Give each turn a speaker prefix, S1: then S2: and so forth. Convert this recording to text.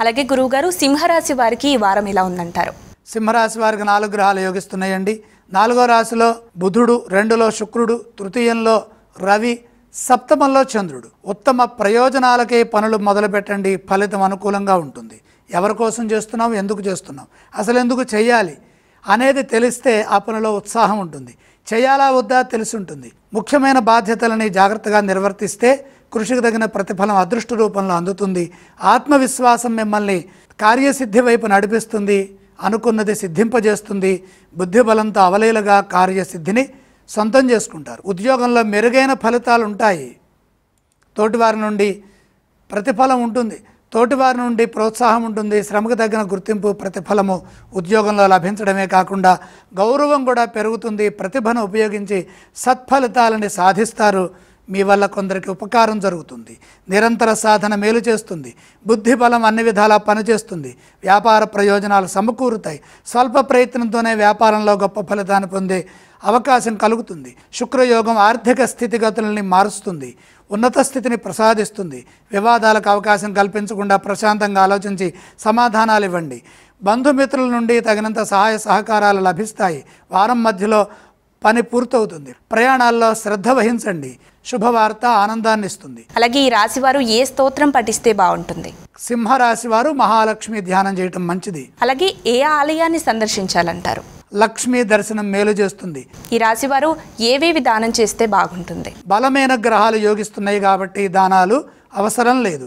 S1: అలాగే గురువుగారు సింహరాశి వారికి ఈ వారం ఎలా ఉందంటారు?
S2: సింహరాశి వారికి 4 గ్రహాలు యోగిస్తున్నాయండి. 4వ రాశిలో బుధుడు, 2లో శుక్రుడు, తృతీయంలో రవి, సప్తమంలో చంద్రుడు. ఉత్తమ ప్రయోజనాలకే పనులు మొదలుపెట్టండి, ఫలితం అనుకూలంగా ఉంటుంది. ఎవరి కోసం చేస్తున్నాం, ఎందుకు చేస్తున్నాం, అసలు ఎందుకు చేయాలి అనేది తెలిస్తే ఆ పనిలో ఉత్సాహం ఉంటుంది. చేయాలా వద్దా తెలిసి ఉంటుంది. ముఖ్యమైన బాధ్యతలని జాగ్రత్తగా నిర్వర్తిస్తే కృషికి తగిన ప్రతిఫలం అదృష్ట రూపంలో అందుతుంది. ఆత్మవిశ్వాసం మిమ్మల్ని కార్యసిద్ధి వైపు నడిపిస్తుంది, అనుకున్నది సిద్ధింపజేస్తుంది. బుద్ధిబలంతో అవలీలగా కార్యసిద్ధిని సొంతం చేసుకుంటారు. ఉద్యోగంలో మెరుగైన ఫలితాలు ఉంటాయి. తోటివారి నుండి ప్రతిఫలం ఉంటుంది, తోటివారి నుండి ప్రోత్సాహం ఉంటుంది. శ్రమకు తగిన గుర్తింపు, ప్రతిఫలము ఉద్యోగంలో లభించడమే కాకుండా గౌరవం కూడా పెరుగుతుంది. ప్రతిభను ఉపయోగించి సత్ఫలితాలని సాధిస్తారు. మీ వల్ల కొందరికి ఉపకారం జరుగుతుంది. నిరంతర సాధన మేలు చేస్తుంది. బుద్ధి బలం అన్ని విధాలా పనిచేస్తుంది. వ్యాపార ప్రయోజనాలు సమకూరుతాయి. స్వల్ప ప్రయత్నంతోనే వ్యాపారంలో గొప్ప ఫలితాన్ని పొందే అవకాశం కలుగుతుంది. శుక్రయోగం ఆర్థిక స్థితిగతులని మారుస్తుంది, ఉన్నత స్థితిని ప్రసాదిస్తుంది. వివాదాలకు అవకాశం కల్పించకుండా ప్రశాంతంగా ఆలోచించి సమాధానాలు ఇవ్వండి. బంధుమిత్రుల నుండి తగినంత సహాయ సహకారాలు లభిస్తాయి. వారం మధ్యలో పని పూర్తవుతుంది. ప్రయాణాల్లో శ్రద్ధ వహించండి. శుభవార్త ఆనందాన్ని ఇస్తుంది.
S1: అలాగే ఈ రాశి వారు ఏ స్తోత్రం పఠిస్తే బాగుంటుంది?
S2: సింహరాశి వారు మహాలక్ష్మి ధ్యానం చేయటం మంచిది.
S1: అలాగే ఏ ఆలయాన్ని సందర్శించాలంటారు?
S2: లక్ష్మీ దర్శనం మేలు చేస్తుంది.
S1: ఈ రాశి వారు ఏవేవి దానం చేస్తే బాగుంటుంది?
S2: బలమైన గ్రహాలు యోగిస్తున్నాయి కాబట్టి దానాలు అవసరం లేదు.